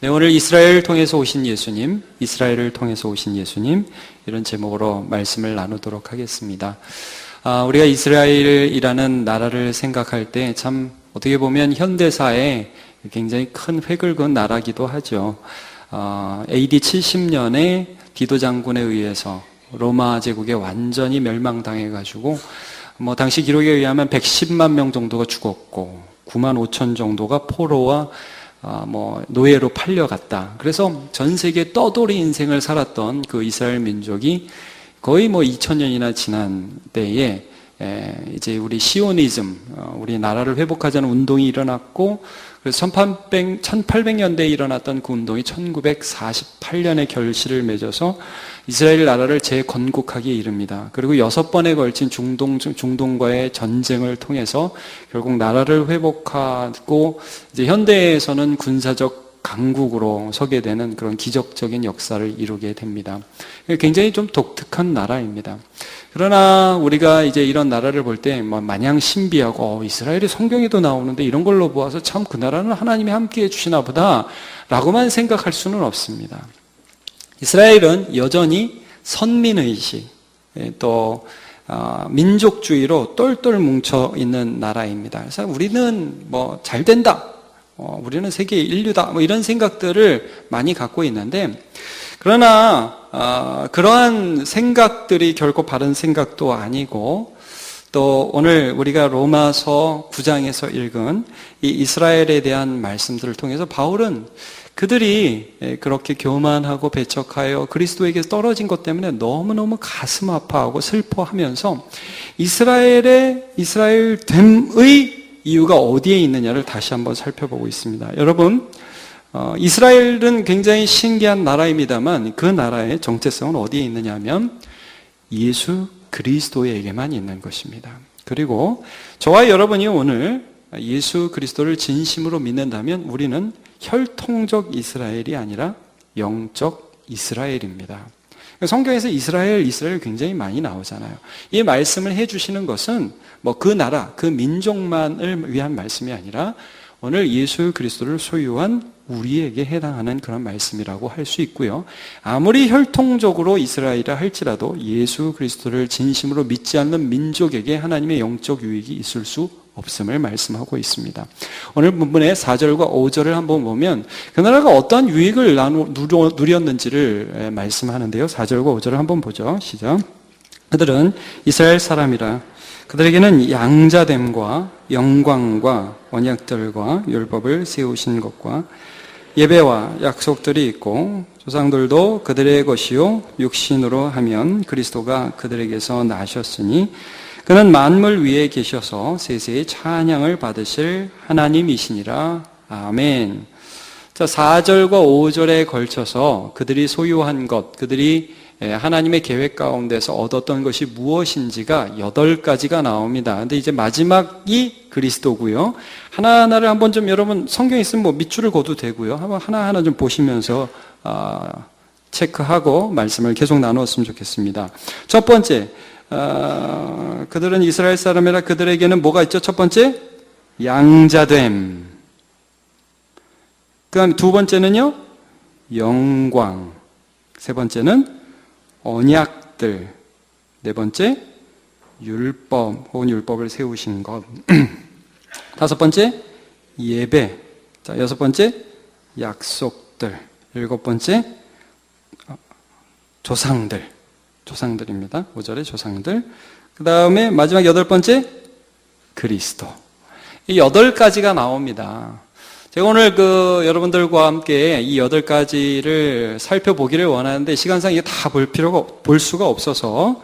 네, 오늘 이스라엘을 통해서 오신 예수님, 이스라엘을 통해서 오신 예수님, 이런 제목으로 말씀을 나누도록 하겠습니다. 우리가 이스라엘이라는 나라를 생각할 때 참 어떻게 보면 현대사에 굉장히 큰 획을 그은 나라기도 하죠. AD 70년에 디도 장군에 의해서 로마 제국에 완전히 멸망당해가지고 당시 기록에 의하면 110만 명 정도가 죽었고 9만 5천 정도가 포로와 노예로 팔려갔다. 그래서 전 세계 떠돌이 인생을 살았던 그 이스라엘 민족이 거의 2000년이나 지난 때에 이제 우리 시오니즘, 우리 나라를 회복하자는 운동이 일어났고, 그래서 1800년대에 일어났던 그 운동이 1948년에 결실을 맺어서 이스라엘 나라를 재건국하기에 이릅니다. 그리고 6번에 걸친 중동과의 전쟁을 통해서 결국 나라를 회복하고, 이제 현대에서는 군사적 강국으로 서게 되는 그런 기적적인 역사를 이루게 됩니다. 굉장히 좀 독특한 나라입니다. 그러나 우리가 이제 이런 나라를 볼 때 마냥 신비하고 이스라엘이 성경에도 나오는데 이런 걸로 보아서 참 그 나라는 하나님이 함께해 주시나 보다 라고만 생각할 수는 없습니다. 이스라엘은 여전히 선민의식, 또 민족주의로 똘똘 뭉쳐 있는 나라입니다. 그래서 우리는 잘 된다, 우리는 세계 인류다, 이런 생각들을 많이 갖고 있는데, 그러나 그러한 생각들이 결코 바른 생각도 아니고, 또 오늘 우리가 로마서 9장에서 읽은 이 이스라엘에 대한 말씀들을 통해서 바울은 그들이 그렇게 교만하고 배척하여 그리스도에게서 떨어진 것 때문에 너무너무 가슴 아파하고 슬퍼하면서 이스라엘됨의 이유가 어디에 있느냐를 다시 한번 살펴보고 있습니다. 여러분, 이스라엘은 굉장히 신기한 나라입니다만 그 나라의 정체성은 어디에 있느냐 하면 예수 그리스도에게만 있는 것입니다. 그리고 저와 여러분이 오늘 예수 그리스도를 진심으로 믿는다면 우리는 혈통적 이스라엘이 아니라 영적 이스라엘입니다. 성경에서 이스라엘 굉장히 많이 나오잖아요. 이 말씀을 해주시는 것은 그 나라, 그 민족만을 위한 말씀이 아니라 오늘 예수 그리스도를 소유한 우리에게 해당하는 그런 말씀이라고 할 수 있고요. 아무리 혈통적으로 이스라엘이라 할지라도 예수 그리스도를 진심으로 믿지 않는 민족에게 하나님의 영적 유익이 있을 수 없음을 말씀하고 있습니다. 오늘 본문의 4절과 5절을 한번 보면 그 나라가 어떤 유익을 누렸는지를 말씀하는데요. 4절과 5절을 한번 보죠. 시작. 그들은 이스라엘 사람이라 그들에게는 양자됨과 영광과 언약들과 율법을 세우신 것과 예배와 약속들이 있고 조상들도 그들의 것이요 육신으로 하면 그리스도가 그들에게서 나셨으니 그는 만물 위에 계셔서 세세의 찬양을 받으실 하나님이시니라. 아멘. 자, 4절과 5절에 걸쳐서 그들이 소유한 것, 그들이 하나님의 계획 가운데서 얻었던 것이 무엇인지가 8가지가 나옵니다. 근데 이제 마지막이 그리스도고요. 하나하나를 한번 좀 여러분 성경에 있으면 밑줄을 그어도 되고요. 한번 하나하나 좀 보시면서 체크하고 말씀을 계속 나누었으면 좋겠습니다. 첫 번째, 그들은 이스라엘 사람이라 그들에게는 뭐가 있죠? 첫 번째, 양자됨. 그 다음에 두 번째는요, 영광. 세 번째는 언약들. 네 번째, 율법 혹은 율법을 세우신 것. 다섯 번째, 예배. 자, 여섯 번째, 약속들. 일곱 번째, 조상들입니다. 5절의 조상들. 그 다음에 마지막 8번째, 그리스도. 이 8가지가 나옵니다. 제가 오늘 여러분들과 함께 이 8가지를 살펴보기를 원하는데 시간상 이게 다 볼 수가 없어서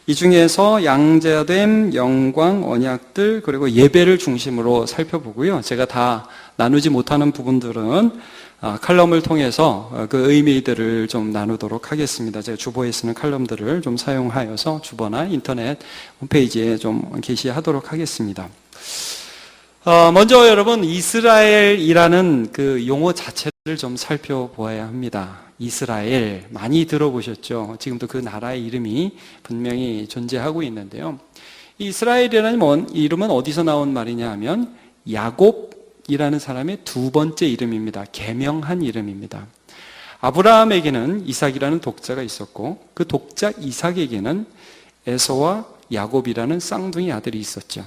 이 중에서 양자됨, 영광, 언약들, 그리고 예배를 중심으로 살펴보고요. 제가 다 나누지 못하는 부분들은 칼럼을 통해서 그 의미들을 좀 나누도록 하겠습니다. 제가 주보에 쓰는 칼럼들을 좀 사용하여서 주보나 인터넷 홈페이지에 좀 게시하도록 하겠습니다. 먼저 여러분, 이스라엘이라는 그 용어 자체를 좀 살펴보아야 합니다. 이스라엘, 많이 들어보셨죠? 지금도 그 나라의 이름이 분명히 존재하고 있는데요. 이스라엘이라는 이름은 어디서 나온 말이냐 하면 야곱 야곱이라는 사람의 두 번째 이름입니다. 계명한 이름입니다. 아브라함에게는 이삭이라는 독자가 있었고 그 독자 이삭에게는 에서와 야곱이라는 쌍둥이 아들이 있었죠.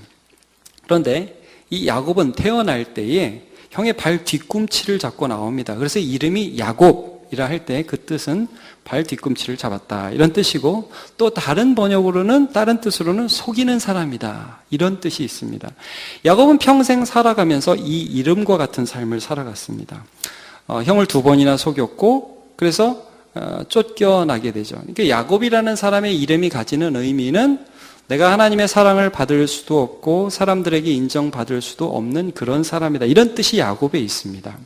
그런데 이 야곱은 태어날 때에 형의 발 뒤꿈치를 잡고 나옵니다. 그래서 이름이 야곱이라 할 때 그 뜻은 발 뒤꿈치를 잡았다 이런 뜻이고, 또 다른 번역으로는 다른 뜻으로는 속이는 사람이다 이런 뜻이 있습니다. 야곱은 평생 살아가면서 이 이름과 같은 삶을 살아갔습니다. 형을 두 번이나 속였고 그래서 쫓겨나게 되죠. 그러니까 야곱이라는 사람의 이름이 가지는 의미는 내가 하나님의 사랑을 받을 수도 없고 사람들에게 인정받을 수도 없는 그런 사람이다 이런 뜻이 야곱에 있습니다.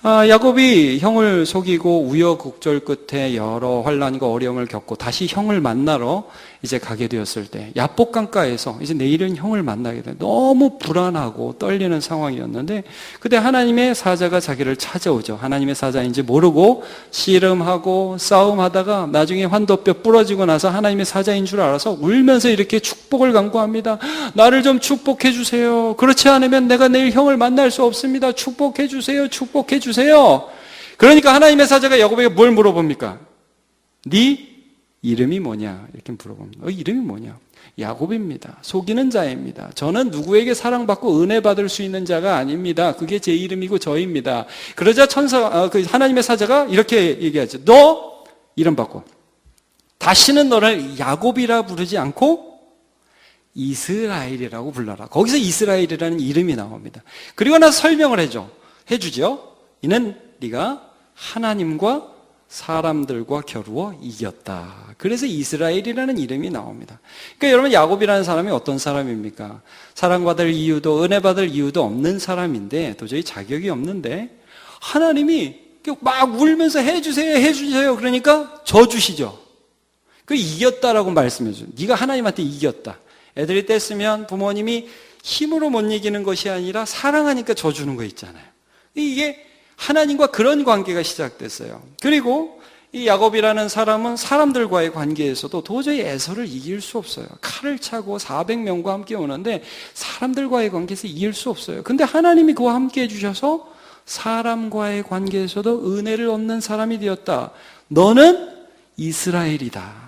야곱이 형을 속이고 우여곡절 끝에 여러 환난과 어려움을 겪고 다시 형을 만나러 이제 가게 되었을 때 야복 강가에서 이제 내일은 형을 만나게 돼 너무 불안하고 떨리는 상황이었는데, 그때 하나님의 사자가 자기를 찾아오죠. 하나님의 사자인지 모르고 씨름하고 싸움하다가 나중에 환도뼈 부러지고 나서 하나님의 사자인 줄 알아서 울면서 이렇게 축복을 간구합니다. 나를 좀 축복해 주세요. 그렇지 않으면 내가 내일 형을 만날 수 없습니다. 축복해 주세요. 축복해 주세요. 그러니까 하나님의 사자가 야곱에게 뭘 물어봅니까? 네 이름이 뭐냐? 이렇게 물어봅니다. 이름이 뭐냐? 야곱입니다. 속이는 자입니다. 저는 누구에게 사랑받고 은혜 받을 수 있는 자가 아닙니다. 그게 제 이름이고 저입니다. 그러자 하나님의 사자가 이렇게 얘기하죠. 너 이름 바꿔. 다시는 너를 야곱이라 부르지 않고 이스라엘이라고 불러라. 거기서 이스라엘이라는 이름이 나옵니다. 그리고 나서 설명을 해주죠. 이는 네가 하나님과 사람들과 겨루어 이겼다. 그래서 이스라엘이라는 이름이 나옵니다. 그러니까 여러분, 야곱이라는 사람이 어떤 사람입니까? 사랑받을 이유도 은혜 받을 이유도 없는 사람인데, 도저히 자격이 없는데 하나님이 막 울면서 해주세요 그러니까 저 주시죠. 그 이겼다라고 말씀해 줘요. 네가 하나님한테 이겼다. 애들이 뗐으면 부모님이 힘으로 못 이기는 것이 아니라 사랑하니까 저 주는 거 있잖아요. 이게 하나님과 그런 관계가 시작됐어요. 그리고 이 야곱이라는 사람은 사람들과의 관계에서도 도저히 에서를 이길 수 없어요. 칼을 차고 400명과 함께 오는데 사람들과의 관계에서 이길 수 없어요. 근데 하나님이 그와 함께 해주셔서 사람과의 관계에서도 은혜를 얻는 사람이 되었다. 너는 이스라엘이다.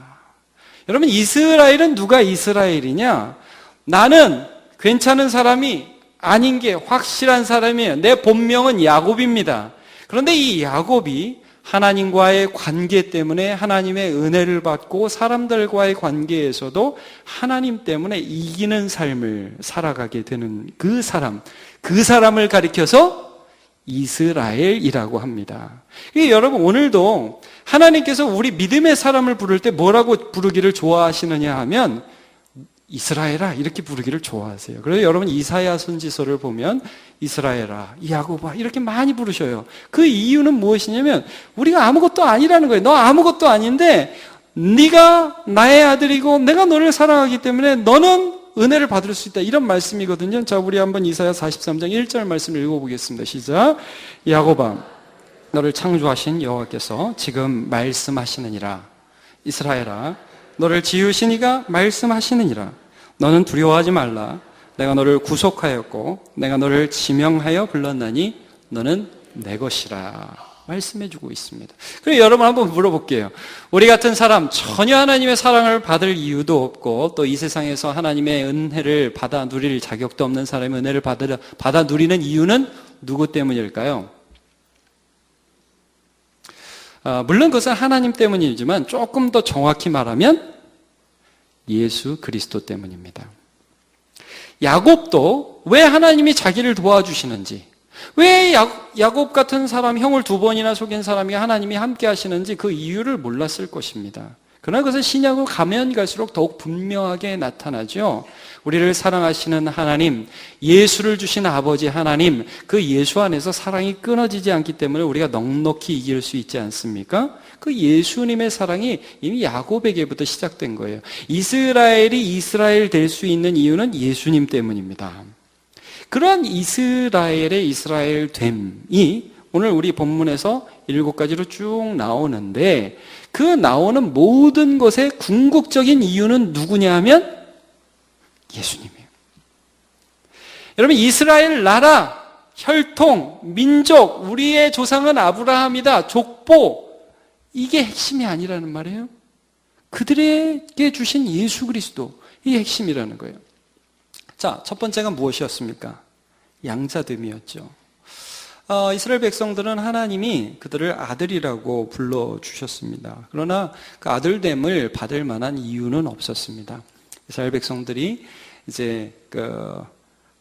여러분, 이스라엘은 누가 이스라엘이냐? 나는 괜찮은 사람이 아닌 게 확실한 사람이에요. 내 본명은 야곱입니다. 그런데 이 야곱이 하나님과의 관계 때문에 하나님의 은혜를 받고 사람들과의 관계에서도 하나님 때문에 이기는 삶을 살아가게 되는 그 사람을 가리켜서 이스라엘이라고 합니다. 여러분, 오늘도 하나님께서 우리 믿음의 사람을 부를 때 뭐라고 부르기를 좋아하시느냐 하면 이스라엘아 이렇게 부르기를 좋아하세요. 그래서 여러분, 이사야 선지서를 보면 이스라엘아, 야곱아 이렇게 많이 부르셔요. 그 이유는 무엇이냐면 우리가 아무것도 아니라는 거예요. 너 아무것도 아닌데 네가 나의 아들이고 내가 너를 사랑하기 때문에 너는 은혜를 받을 수 있다, 이런 말씀이거든요. 자, 우리 한번 이사야 43장 1절 말씀을 읽어보겠습니다. 시작. 야곱아, 너를 창조하신 여호와께서 지금 말씀하시느니라. 이스라엘아, 너를 지으시니가 말씀하시느니라. 너는 두려워하지 말라. 내가 너를 구속하였고 내가 너를 지명하여 불렀나니 너는 내 것이라 말씀해주고 있습니다. 그럼 여러분 한번 물어볼게요. 우리 같은 사람, 전혀 하나님의 사랑을 받을 이유도 없고 또 이 세상에서 하나님의 은혜를 받아 누릴 자격도 없는 사람의 은혜를 받아 누리는 이유는 누구 때문일까요? 물론 그것은 하나님 때문이지만 조금 더 정확히 말하면 예수 그리스도 때문입니다. 야곱도 왜 하나님이 자기를 도와주시는지, 왜 야곱 같은 사람, 형을 두 번이나 속인 사람이 하나님이 함께 하시는지 그 이유를 몰랐을 것입니다. 그러나 그것은 신약으로 가면 갈수록 더욱 분명하게 나타나죠. 우리를 사랑하시는 하나님, 예수를 주신 아버지 하나님, 그 예수 안에서 사랑이 끊어지지 않기 때문에 우리가 넉넉히 이길 수 있지 않습니까? 그 예수님의 사랑이 이미 야곱에게부터 시작된 거예요. 이스라엘이 이스라엘 될 수 있는 이유는 예수님 때문입니다. 그런 이스라엘의 이스라엘됨이 오늘 우리 본문에서 7가지로 쭉 나오는데, 그 나오는 모든 것의 궁극적인 이유는 누구냐 하면 예수님이에요. 여러분, 이스라엘 나라, 혈통, 민족, 우리의 조상은 아브라함이다, 족보, 이게 핵심이 아니라는 말이에요. 그들에게 주신 예수 그리스도, 이게 핵심이라는 거예요. 자, 첫 번째가 무엇이었습니까? 양자됨이었죠. 이스라엘 백성들은 하나님이 그들을 아들이라고 불러주셨습니다. 그러나 그 아들됨을 받을 만한 이유는 없었습니다. 이스라엘 백성들이 이제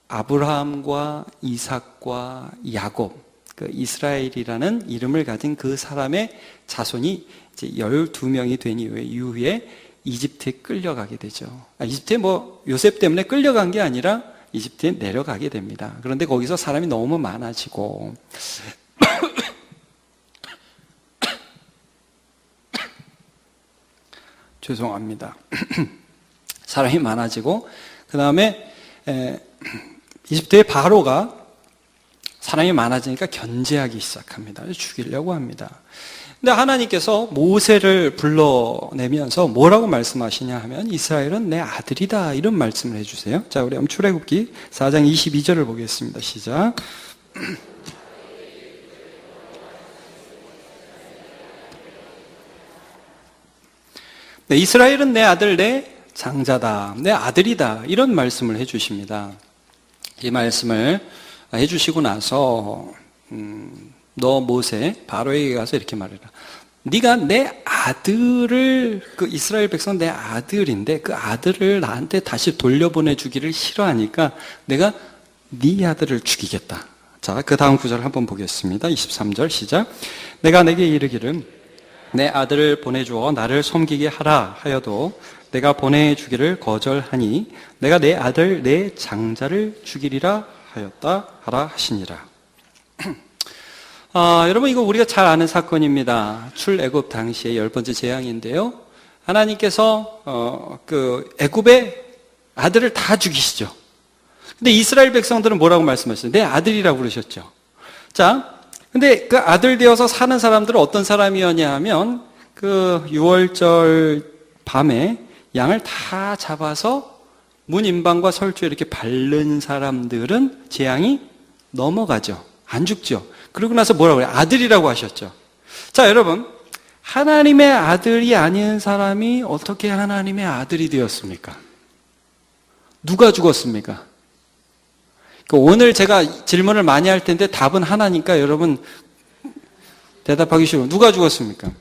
아브라함과 이삭과 야곱, 이스라엘이라는 이름을 가진 그 사람의 자손이 이제 12명이 된 이후에 이집트에 끌려가게 되죠. 이집트에 요셉 때문에 끌려간 게 아니라 이집트에 내려가게 됩니다. 그런데 거기서 사람이 너무 많아지고 죄송합니다. 사람이 많아지고 그 다음에 이집트의 바로가 사람이 많아지니까 견제하기 시작합니다. 죽이려고 합니다. 근데 하나님께서 모세를 불러내면서 뭐라고 말씀하시냐 하면 이스라엘은 내 아들이다, 이런 말씀을 해주세요. 자, 우리 한번 출애굽기 4장 22절을 보겠습니다. 시작. 네, 이스라엘은 내 아들, 내 장자다, 내 아들이다, 이런 말씀을 해주십니다. 이 말씀을 해주시고 나서 너 모세 바로에게 가서 이렇게 말해라. 네가 내 아들을, 이스라엘 백성 내 아들인데 그 아들을 나한테 다시 돌려보내주기를 싫어하니까 내가 네 아들을 죽이겠다. 자, 그 다음 구절 한번 보겠습니다. 23절 시작. 내가 내게 이르기를 내 아들을 보내주어 나를 섬기게 하라 하여도 내가 보내주기를 거절하니 내가 내 아들 내 장자를 죽이리라 하라 하시니라. 여러분, 이거 우리가 잘 아는 사건입니다. 출애굽 당시의 10번째 재앙인데요. 하나님께서 애굽의 아들을 다 죽이시죠. 근데 이스라엘 백성들은 뭐라고 말씀하셨어요? 내 아들이라고 그러셨죠. 자, 근데 그 아들 되어서 사는 사람들은 어떤 사람이었냐 하면 그 6월절 밤에 양을 다 잡아서 문 임방과 설주에 이렇게 바른 사람들은 재앙이 넘어가죠. 안 죽죠. 그러고 나서 뭐라고 그래요? 아들이라고 하셨죠. 자, 여러분, 하나님의 아들이 아닌 사람이 어떻게 하나님의 아들이 되었습니까? 누가 죽었습니까? 오늘 제가 질문을 많이 할 텐데 답은 하나니까 여러분 대답하기 쉬워요. 누가 죽었습니까?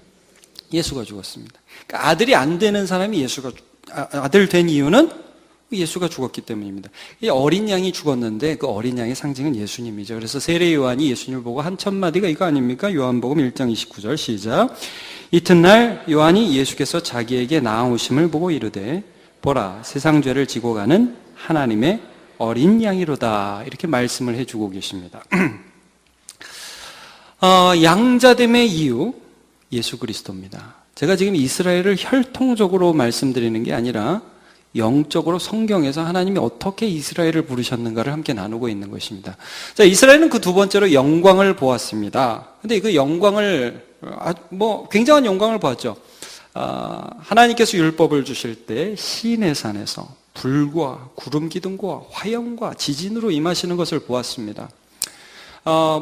예수가 죽었습니다. 그러니까 아들이 안 되는 사람이 아들 된 이유는 예수가 죽었기 때문입니다. 이 어린 양이 죽었는데 그 어린 양의 상징은 예수님이죠. 그래서 세례 요한이 예수님을 보고 한 첫마디가 이거 아닙니까? 요한복음 1장 29절 시작. 이튿날 요한이 예수께서 자기에게 나아오심을 보고 이르되 보라, 세상 죄를 지고 가는 하나님의 어린 양이로다, 이렇게 말씀을 해주고 계십니다. 양자됨의 이유, 예수 그리스도입니다. 제가 지금 이스라엘을 혈통적으로 말씀드리는 게 아니라 영적으로 성경에서 하나님이 어떻게 이스라엘을 부르셨는가를 함께 나누고 있는 것입니다. 자, 이스라엘은 그 두 번째로 영광을 보았습니다. 근데 그 영광을, 굉장한 영광을 보았죠. 하나님께서 율법을 주실 때 시내 산에서 불과 구름 기둥과 화영과 지진으로 임하시는 것을 보았습니다.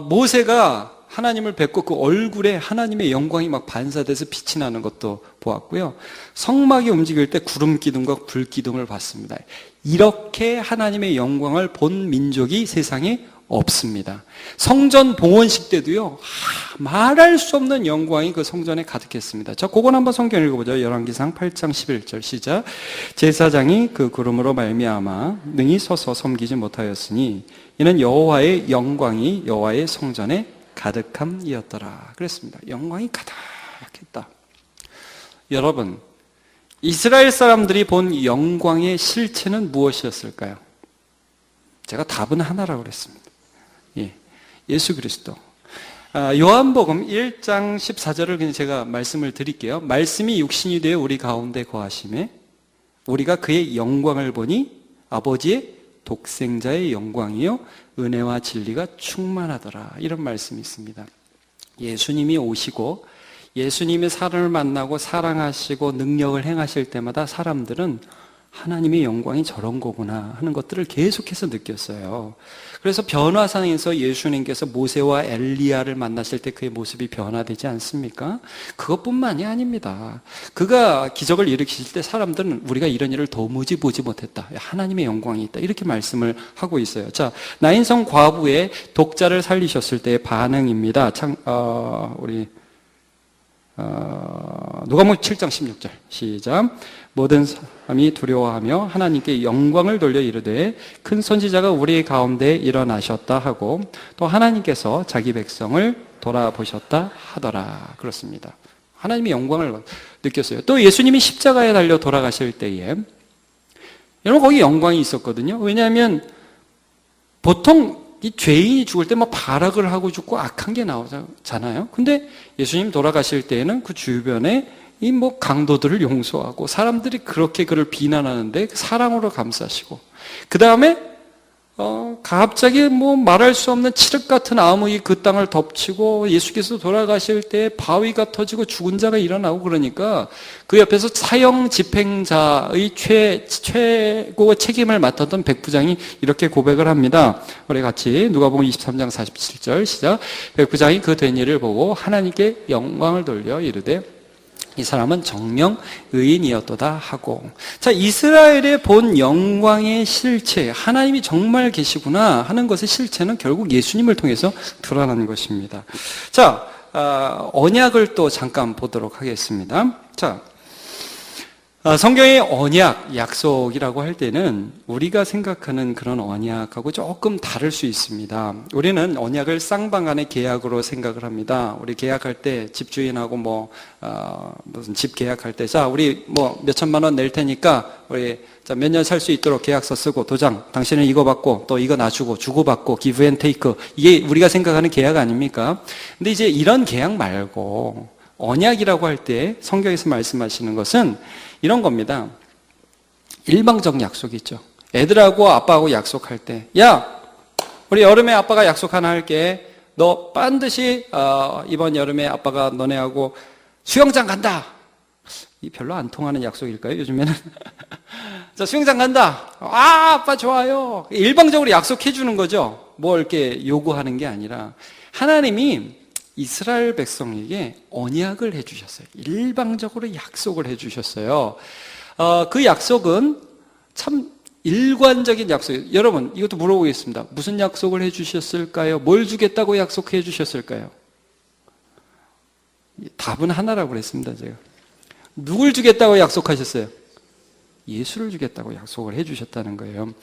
모세가 하나님을 뵙고 그 얼굴에 하나님의 영광이 막 반사돼서 빛이 나는 것도 보았고요. 성막이 움직일 때 구름 기둥과 불 기둥을 봤습니다. 이렇게 하나님의 영광을 본 민족이 세상에 없습니다. 성전 봉헌식 때도요, 말할 수 없는 영광이 그 성전에 가득했습니다. 자, 그건 한번 성경 읽어보죠. 열왕기상 8장 11절 시작. 제사장이 그 구름으로 말미암아 능히 서서 섬기지 못하였으니 이는 여호와의 영광이 여호와의 성전에 가득함이었더라 그랬습니다. 영광이 가득했다. 여러분, 이스라엘 사람들이 본 영광의 실체는 무엇이었을까요? 제가 답은 하나라고 그랬습니다. 예수 그리스도. 요한복음 1장 14절을 그냥 제가 말씀을 드릴게요. 말씀이 육신이 되어 우리 가운데 거하심에 우리가 그의 영광을 보니 아버지의 독생자의 영광이요 은혜와 진리가 충만하더라, 이런 말씀이 있습니다. 예수님이 오시고 예수님의 사람을 만나고 사랑하시고 능력을 행하실 때마다 사람들은 하나님의 영광이 저런 거구나 하는 것들을 계속해서 느꼈어요. 그래서 변화상에서 예수님께서 모세와 엘리야를 만나실 때 그의 모습이 변화되지 않습니까? 그것뿐만이 아닙니다. 그가 기적을 일으키실 때 사람들은 우리가 이런 일을 도무지 보지 못했다. 하나님의 영광이 있다. 이렇게 말씀을 하고 있어요. 자, 나인성 과부의 독자를 살리셨을 때의 반응입니다. 누가복음 7장 16절 시작. 모든 사람이 두려워하며 하나님께 영광을 돌려 이르되 큰 선지자가 우리 가운데 일어나셨다 하고 또 하나님께서 자기 백성을 돌아보셨다 하더라. 그렇습니다. 하나님의 영광을 느꼈어요. 또 예수님이 십자가에 달려 돌아가실 때에 여러분 거기 영광이 있었거든요. 왜냐하면 보통 이 죄인이 죽을 때 뭐 발악을 하고 죽고 악한 게 나오잖아요. 근데 예수님 돌아가실 때에는 그 주변에 이 뭐 강도들을 용서하고 사람들이 그렇게 그를 비난하는데 사랑으로 감싸시고 그 다음에 갑자기 뭐 말할 수 없는 칠흑 같은 암흑이 그 땅을 덮치고 예수께서 돌아가실 때 바위가 터지고 죽은 자가 일어나고 그러니까 그 옆에서 사형 집행자의 최고 책임을 맡았던 백부장이 이렇게 고백을 합니다. 우리 같이 누가복음 23장 47절 시작. 백부장이 그 된 일을 보고 하나님께 영광을 돌려 이르되 이 사람은 정령 의인이었도다 하고. 자, 이스라엘의 본 영광의 실체, 하나님이 정말 계시구나 하는 것의 실체는 결국 예수님을 통해서 드러나는 것입니다. 자, 언약을 또 잠깐 보도록 하겠습니다. 자, 성경의 언약, 약속이라고 할 때는 우리가 생각하는 그런 언약하고 조금 다를 수 있습니다. 우리는 언약을 쌍방간의 계약으로 생각을 합니다. 우리 계약할 때 집주인하고 무슨 집 계약할 때, 자, 우리 뭐 몇천만 원 낼 테니까 우리 몇 년 살 수 있도록 계약서 쓰고 도장, 당신은 이거 받고 또 이거 놔주고 주고받고 give and take. 이게 우리가 생각하는 계약 아닙니까? 근데 이제 이런 계약 말고 언약이라고 할 때 성경에서 말씀하시는 것은 이런 겁니다. 일방적 약속이 있죠. 애들하고 아빠하고 약속할 때, 야, 우리 여름에 아빠가 약속 하나 할게. 너 반드시 이번 여름에 아빠가 너네하고 수영장 간다. 이 별로 안 통하는 약속일까요? 요즘에는 자, 수영장 간다. 아빠 좋아요. 일방적으로 약속해 주는 거죠. 뭐 이렇게 요구하는 게 아니라 하나님이 이스라엘 백성에게 언약을 해주셨어요. 일방적으로 약속을 해주셨어요. 그 약속은 참 일관적인 약속이에요. 여러분, 이것도 물어보겠습니다. 무슨 약속을 해주셨을까요? 뭘 주겠다고 약속해 주셨을까요? 답은 하나라고 그랬습니다, 제가. 누굴 주겠다고 약속하셨어요? 예수를 주겠다고 약속을 해주셨다는 거예요.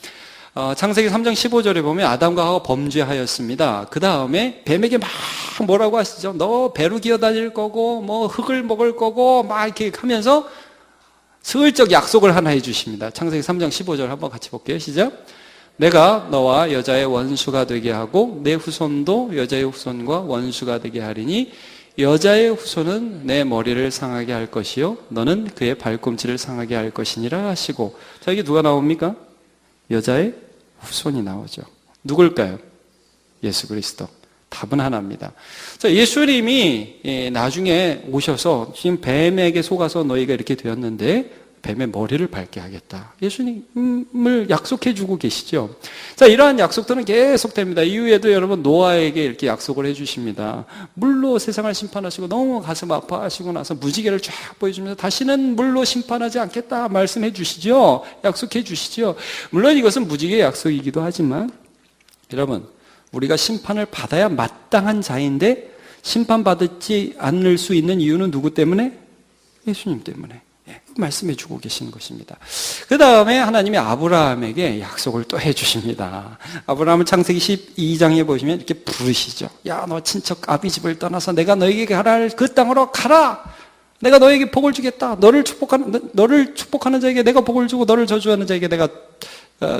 창세기 3장 15절에 보면 아담과 하와 범죄하였습니다. 그 다음에 뱀에게 막 뭐라고 하시죠? 너 배로 기어다닐 거고 뭐 흙을 먹을 거고 막 이렇게 하면서 슬쩍 약속을 하나 해주십니다. 창세기 3장 15절 한번 같이 볼게요. 시작. 내가 너와 여자의 원수가 되게 하고 내 후손도 여자의 후손과 원수가 되게 하리니 여자의 후손은 내 머리를 상하게 할 것이요 너는 그의 발꿈치를 상하게 할 것이니라 하시고. 자, 이게 누가 나옵니까? 여자의 후손이 나오죠. 누굴까요? 예수 그리스도. 답은 하나입니다. 자, 예수님이 나중에 오셔서 지금 뱀에게 속아서 너희가 이렇게 되었는데 뱀의 머리를 밟게 하겠다. 예수님을 약속해 주고 계시죠. 자, 이러한 약속들은 계속됩니다. 이후에도 여러분 노아에게 이렇게 약속을 해 주십니다. 물로 세상을 심판하시고 너무 가슴 아파하시고 나서 무지개를 쫙 보여주면서 다시는 물로 심판하지 않겠다 말씀해 주시죠. 약속해 주시죠. 물론 이것은 무지개 약속이기도 하지만 여러분, 우리가 심판을 받아야 마땅한 자인데 심판받지 않을 수 있는 이유는 누구 때문에? 예수님 때문에. 말씀해 주고 계시는 것입니다. 그 다음에 하나님이 아브라함에게 약속을 또 해 주십니다. 아브라함은 창세기 12장에 보시면 이렇게 부르시죠. 야, 너 친척 아비 집을 떠나서 내가 너에게 가라 할 그 땅으로 가라. 내가 너에게 복을 주겠다. 너를 축복하는 자에게 내가 복을 주고 너를 저주하는 자에게 내가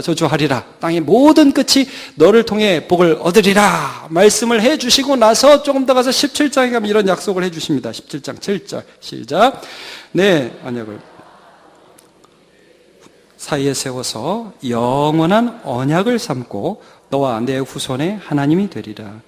저주하리라. 땅의 모든 끝이 너를 통해 복을 얻으리라. 말씀을 해 주시고 나서 조금 더 가서 17장에 가면 이런 약속을 해 주십니다. 17장 7절 시작. 네, 언약을 사이에 세워서 영원한 언약을 삼고 너와 내 후손의 하나님이 되리라.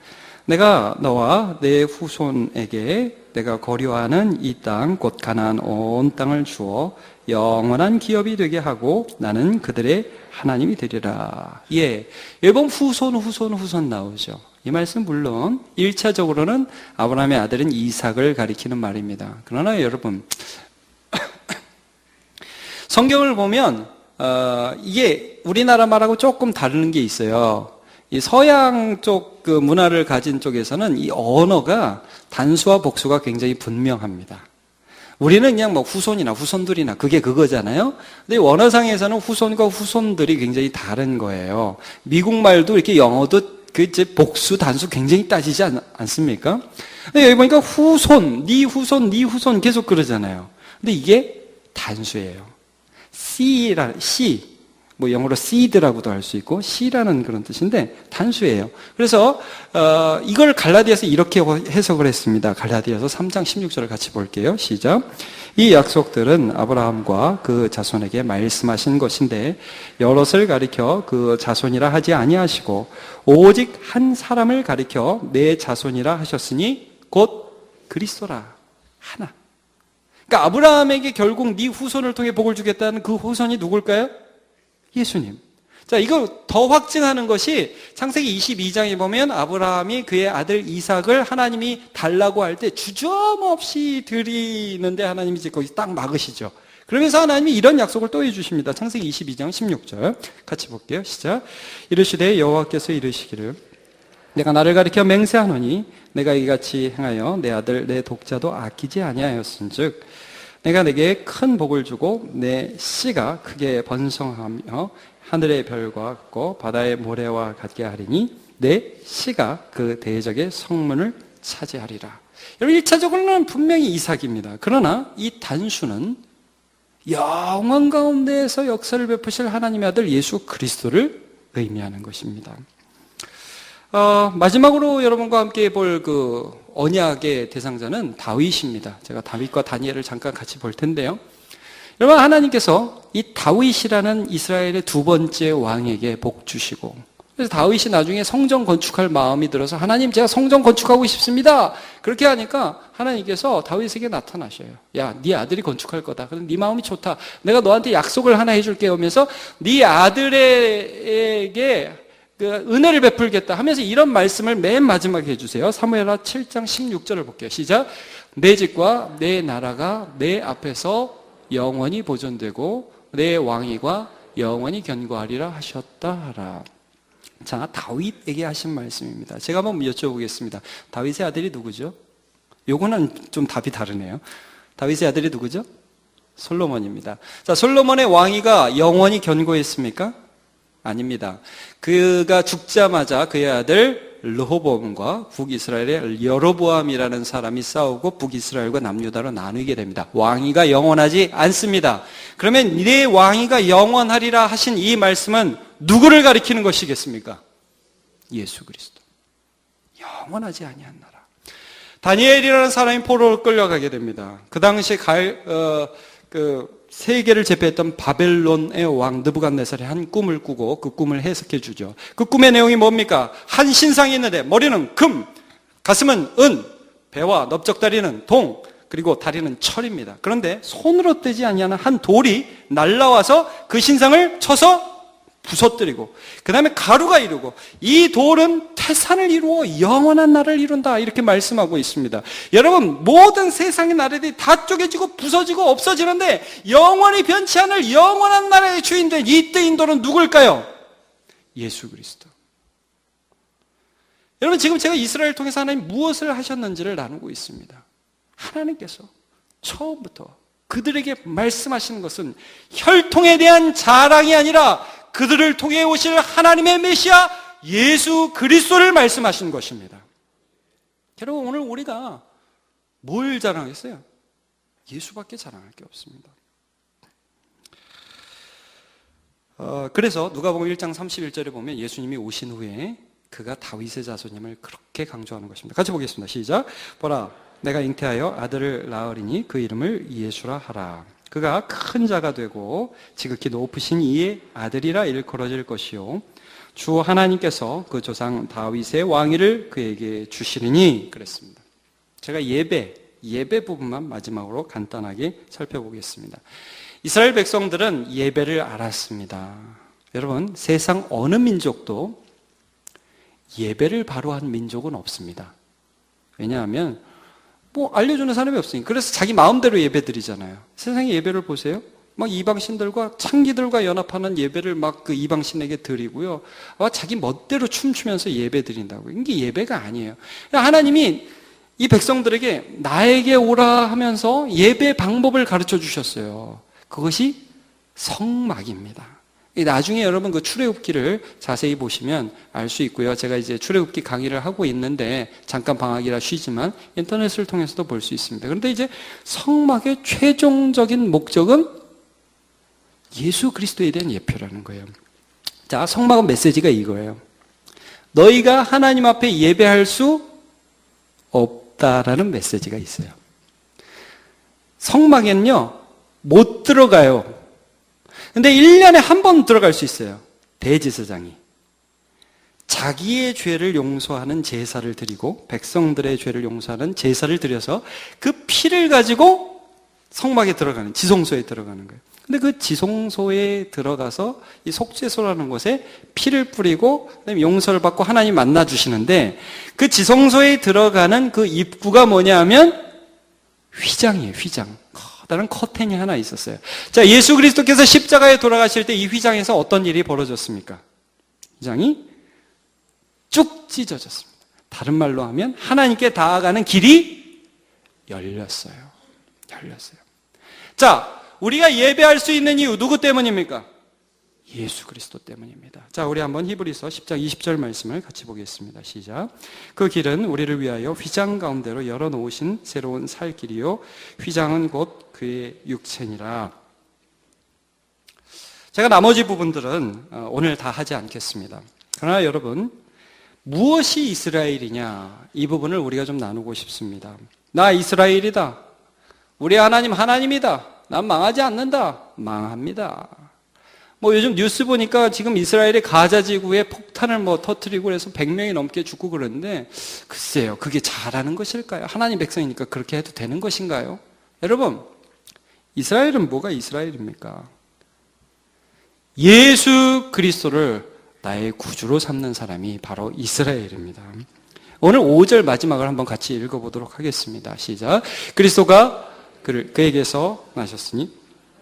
내가 너와 내 후손에게 내가 거류하는 이 땅 곧 가나안 온 땅을 주어 영원한 기업이 되게 하고 나는 그들의 하나님이 되리라. 예, 여러분 후손 나오죠. 이 말씀 물론 1차적으로는 아브라함의 아들인 이삭을 가리키는 말입니다. 그러나 여러분 성경을 보면 이게 우리나라 말하고 조금 다른 게 있어요. 이 서양 쪽 그 문화를 가진 쪽에서는 이 언어가 단수와 복수가 굉장히 분명합니다. 우리는 그냥 뭐 후손이나 후손들이나 그게 그거잖아요. 근데 원어상에서는 후손과 후손들이 굉장히 다른 거예요. 미국 말도 이렇게 영어도 그 이제 복수 단수 굉장히 따지지 않습니까? 근데 여기 보니까 후손, 네 후손 계속 그러잖아요. 근데 이게 단수예요. C, 뭐 영어로 seed라고도 할 수 있고 C라는 그런 뜻인데 단수예요. 그래서 이걸 갈라디아서 이렇게 해석을 했습니다. 갈라디아서 3장 16절을 같이 볼게요. 시작. 이 약속들은 아브라함과 그 자손에게 말씀하신 것인데 여럿을 가리켜 그 자손이라 하지 아니하시고 오직 한 사람을 가리켜 내 자손이라 하셨으니 곧 그리스도라. 하나. 그러니까 아브라함에게 결국 네 후손을 통해 복을 주겠다는 그 후손이 누굴까요? 예수님. 자, 이걸 더 확증하는 것이 창세기 22장에 보면 아브라함이 그의 아들 이삭을 하나님이 달라고 할 때 주저없이 드리는데 하나님이 이제 거기 딱 막으시죠. 그러면서 하나님이 이런 약속을 또 해주십니다. 창세기 22장 16절 같이 볼게요. 시작. 이르시되 여호와께서 이르시기를 내가 나를 가리켜 맹세하노니 내가 이같이 행하여 내 아들 내 독자도 아끼지 아니하였은즉 내가 내게 큰 복을 주고 내 씨가 크게 번성하며 하늘의 별과 같고 바다의 모래와 같게 하리니 내 씨가 그 대적의 성문을 차지하리라. 여러분 1차적으로는 분명히 이삭입니다. 그러나 이 단수는 영원 가운데에서 역사를 베푸실 하나님의 아들 예수 그리스도를 의미하는 것입니다. 마지막으로 여러분과 함께 볼 그 언약의 대상자는 다윗입니다. 제가 다윗과 다니엘을 잠깐 같이 볼 텐데요. 여러분 하나님께서 이 다윗이라는 이스라엘의 두 번째 왕에게 복 주시고 그래서 다윗이 나중에 성전 건축할 마음이 들어서 하나님 제가 성전 건축하고 싶습니다. 그렇게 하니까 하나님께서 다윗에게 나타나셔요. 야, 네 아들이 건축할 거다. 그럼 네 마음이 좋다. 내가 너한테 약속을 하나 해줄게 하면서 네 아들에게 그 은혜를 베풀겠다 하면서 이런 말씀을 맨 마지막에 해주세요. 사무엘하 7장 16절을 볼게요. 시작. 내 집과 내 나라가 내 앞에서 영원히 보존되고 내 왕위가 영원히 견고하리라 하셨다 하라. 자, 다윗에게 하신 말씀입니다. 제가 한번 여쭤보겠습니다. 다윗의 아들이 누구죠? 요거는 좀 답이 다르네요. 다윗의 아들이 누구죠? 솔로몬입니다. 자, 솔로몬의 왕위가 영원히 견고했습니까? 아닙니다. 그가 죽자마자 그의 아들 르호보암과 북이스라엘의 여로보암이라는 사람이 싸우고 북이스라엘과 남유다로 나누게 됩니다. 왕위가 영원하지 않습니다. 그러면 네 왕위가 영원하리라 하신 이 말씀은 누구를 가리키는 것이겠습니까? 예수 그리스도. 영원하지 아니한 나라. 다니엘이라는 사람이 포로로 끌려가게 됩니다. 그 당시에 세계를 제패했던 바벨론의 왕 느부갓네살이 한 꿈을 꾸고 그 꿈을 해석해 주죠. 그 꿈의 내용이 뭡니까? 한 신상이 있는데 머리는 금, 가슴은 은, 배와 넓적다리는 동, 그리고 다리는 철입니다. 그런데 손으로 떼지 아니하는 한 돌이 날라와서 그 신상을 쳐서 부서뜨리고 그 다음에 가루가 이루고 이 돌은 태산을 이루어 영원한 나라를 이룬다 이렇게 말씀하고 있습니다. 여러분 모든 세상의 나라들이 다 쪼개지고 부서지고 없어지는데 영원히 변치 않을 영원한 나라의 주인된 이 뜨인 돌은 누굴까요? 예수 그리스도. 여러분 지금 제가 이스라엘을 통해서 하나님 무엇을 하셨는지를 나누고 있습니다. 하나님께서 처음부터 그들에게 말씀하시는 것은 혈통에 대한 자랑이 아니라 그들을 통해 오실 하나님의 메시아 예수 그리스도를 말씀하신 것입니다. 여러분 오늘 우리가 뭘 자랑했어요? 예수밖에 자랑할 게 없습니다. 그래서 누가복음 1장 31절에 보면 예수님이 오신 후에 그가 다윗의 자손임을 그렇게 강조하는 것입니다. 같이 보겠습니다. 시작. 보라 내가 잉태하여 아들을 낳으리니 그 이름을 예수라 하라. 그가 큰 자가 되고 지극히 높으신 이의 아들이라 일컬어질 것이요 주 하나님께서 그 조상 다윗의 왕위를 그에게 주시리니 그랬습니다. 제가 예배 부분만 마지막으로 간단하게 살펴보겠습니다. 이스라엘 백성들은 예배를 알았습니다. 여러분, 세상 어느 민족도 예배를 바로 한 민족은 없습니다. 왜냐하면 알려주는 사람이 없으니까. 그래서 자기 마음대로 예배 드리잖아요. 세상의 예배를 보세요. 막 이방신들과 창기들과 연합하는 예배를 막 그 이방신에게 드리고요. 자기 멋대로 춤추면서 예배 드린다고. 이게 예배가 아니에요. 하나님이 이 백성들에게 나에게 오라 하면서 예배 방법을 가르쳐 주셨어요. 그것이 성막입니다. 나중에 여러분 그 출애굽기를 자세히 보시면 알 수 있고요. 제가 이제 출애굽기 강의를 하고 있는데 잠깐 방학이라 쉬지만 인터넷을 통해서도 볼 수 있습니다. 그런데 이제 성막의 최종적인 목적은 예수 그리스도에 대한 예표라는 거예요. 자, 성막은 메시지가 이거예요. 너희가 하나님 앞에 예배할 수 없다라는 메시지가 있어요. 성막에는요, 못 들어가요. 근데 1년에 한 번 들어갈 수 있어요. 대제사장이. 자기의 죄를 용서하는 제사를 드리고 백성들의 죄를 용서하는 제사를 드려서 그 피를 가지고 성막에 들어가는, 지성소에 들어가는 거예요. 근데 그 지성소에 들어가서 이 속죄소라는 곳에 피를 뿌리고 그다음에 용서를 받고 하나님 만나 주시는데 그 지성소에 들어가는 그 입구가 뭐냐 하면 휘장이에요. 휘장. 커다란 커튼이 하나 있었어요. 자, 예수 그리스도께서 십자가에 돌아가실 때 이 휘장에서 어떤 일이 벌어졌습니까? 휘장이 쭉 찢어졌습니다. 다른 말로 하면 하나님께 닿아가는 길이 열렸어요. 열렸어요. 자, 우리가 예배할 수 있는 이유 누구 때문입니까? 예수 그리스도 때문입니다. 자, 우리 한번 히브리서 10장 20절 말씀을 같이 보겠습니다. 시작. 그 길은 우리를 위하여 휘장 가운데로 열어놓으신 새로운 살 길이요 휘장은 곧 그의 육체니라. 제가 나머지 부분들은 오늘 다 하지 않겠습니다. 그러나 여러분, 무엇이 이스라엘이냐, 이 부분을 우리가 좀 나누고 싶습니다. 나 이스라엘이다. 우리 하나님 하나님이다. 난 망하지 않는다. 망합니다. 요즘 뉴스 보니까 지금 이스라엘의 가자 지구에 폭탄을 터뜨리고 그래서 100명이 넘게 죽고 그러는데, 글쎄요, 그게 잘하는 것일까요? 하나님 백성이니까 그렇게 해도 되는 것인가요? 여러분, 이스라엘은 뭐가 이스라엘입니까? 예수 그리스도를 나의 구주로 삼는 사람이 바로 이스라엘입니다. 오늘 5절 마지막을 한번 같이 읽어보도록 하겠습니다. 시작. 그리스도가 그에게서 나셨으니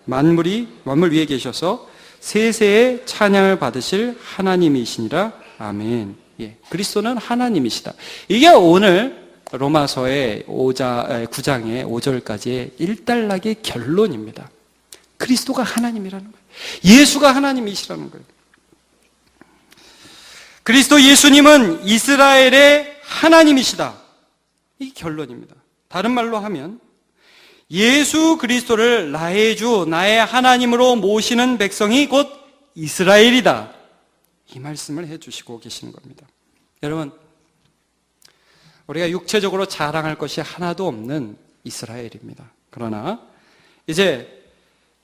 만물 위에 계셔서 세세의 찬양을 받으실 하나님이시니라. 아멘. 예, 그리스도는 하나님이시다. 이게 오늘 로마서의 9장의 5절까지의 일단락의 결론입니다. 그리스도가 하나님이라는 거예요. 예수가 하나님이시라는 거예요. 그리스도 예수님은 이스라엘의 하나님이시다. 이 결론입니다. 다른 말로 하면 예수 그리스도를 나의 주, 나의 하나님으로 모시는 백성이 곧 이스라엘이다. 이 말씀을 해주시고 계시는 겁니다. 여러분, 우리가 육체적으로 자랑할 것이 하나도 없는 이스라엘입니다. 그러나 이제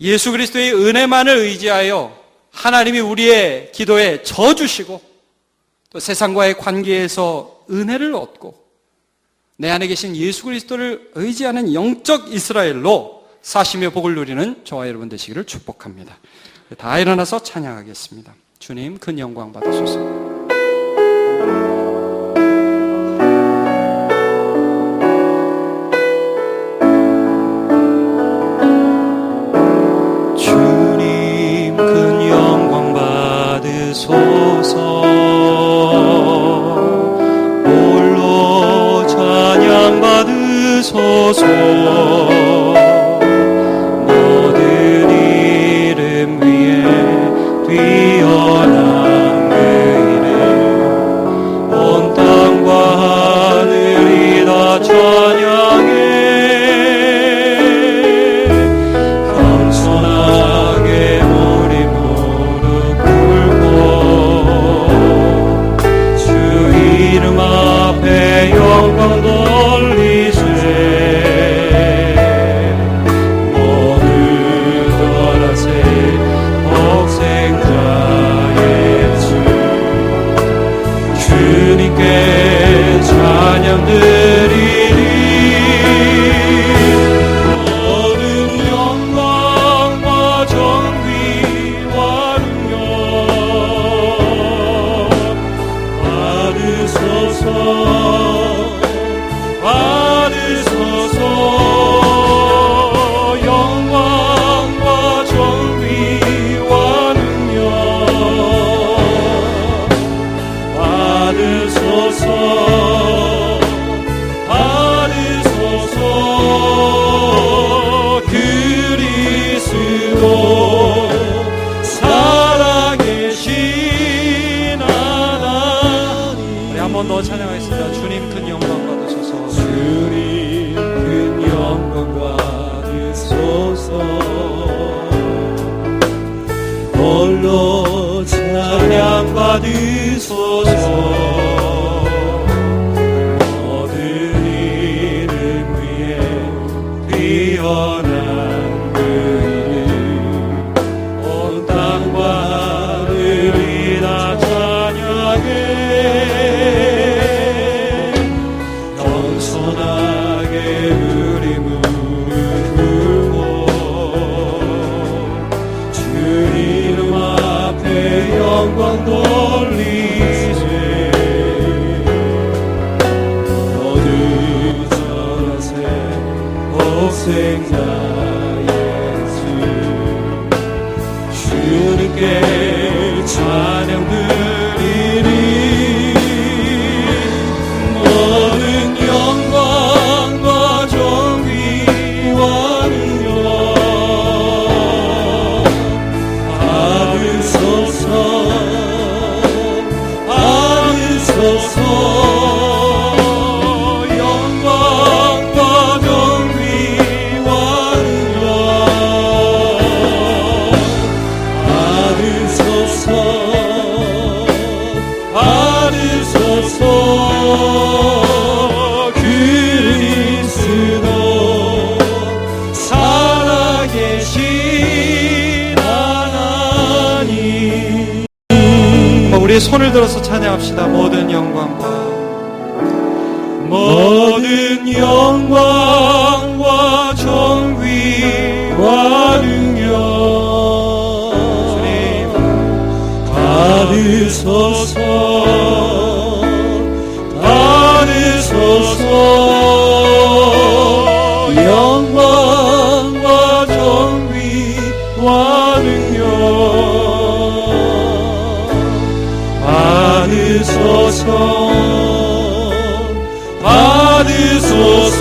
예수 그리스도의 은혜만을 의지하여 하나님이 우리의 기도에 져주시고 또 세상과의 관계에서 은혜를 얻고 내 안에 계신 예수 그리스도를 의지하는 영적 이스라엘로 사심의 복을 누리는 저와 여러분 되시기를 축복합니다. 다 일어나서 찬양하겠습니다. 주님 큰 영광 받으소서. 주님 큰 영광 받으소서. 홀로 찬양 받으소서. 모든 이름 위에 뛰어난 그 이름 온 땅과 하늘이 다 찬양해. 겸손하게 우리 무릎 꿇고 주 이름 앞에 영광 돌리세. 번 더 찬양하겠습니다. 주님 큰 영광 받으소서. 주님 큰 영광 받으소서. 홀로 찬양 받으소서. 모든 이름 위에 뛰어난 그 이름 온 땅과 하늘이 다 찬양해. 겸손하게 우리 무릎 꿇고 주 이름 앞에 영광 돌리세. 모두 전하세 복생자 예수. 주님께 찬양 드리리. 모든 영광과 존귀와 능력 받으소서. 받으소서. 영광과 존귀와 능력 받으소서. 받으소서. 그리스도 살아계신 하나님. 우리 손을 들어서 찬양합시다. 모든 영광과 모든 영광과 존귀와 능력 주님 받으소서. 받으소서. 영광과 존귀와 능력 받으소서. 받으소서.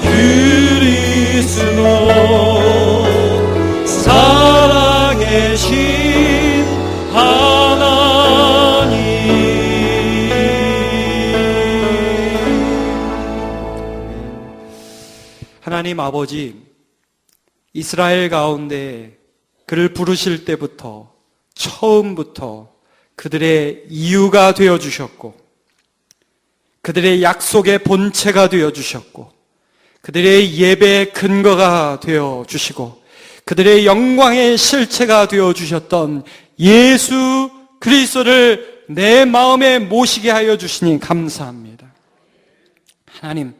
그리스도 살아계신 하나님. 하나님 아버지, 이스라엘 가운데 그를 부르실 때부터 처음부터 그들의 이유가 되어주셨고 그들의 약속의 본체가 되어주셨고 그들의 예배의 근거가 되어주시고 그들의 영광의 실체가 되어주셨던 예수 그리스도를 내 마음에 모시게 하여 주시니 감사합니다. 하나님,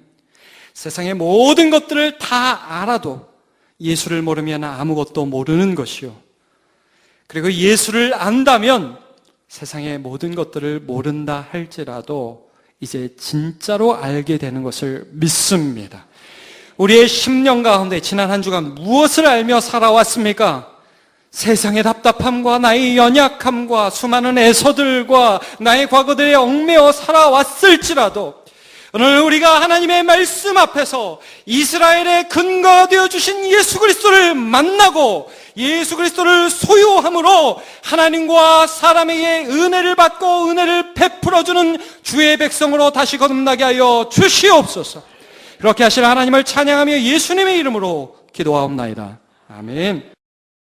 세상의 모든 것들을 다 알아도 예수를 모르면 아무것도 모르는 것이요, 그리고 예수를 안다면 세상의 모든 것들을 모른다 할지라도 이제 진짜로 알게 되는 것을 믿습니다. 우리의 10년 가운데 지난 한 주간 무엇을 알며 살아왔습니까? 세상의 답답함과 나의 연약함과 수많은 애서들과 나의 과거들에 얽매여 살아왔을지라도 오늘 우리가 하나님의 말씀 앞에서 이스라엘의 근거가 되어주신 예수 그리스도를 만나고 예수 그리스도를 소유함으로 하나님과 사람에게 은혜를 받고 은혜를 베풀어주는 주의 백성으로 다시 거듭나게 하여 주시옵소서. 그렇게 하실 하나님을 찬양하며 예수님의 이름으로 기도하옵나이다. 아멘.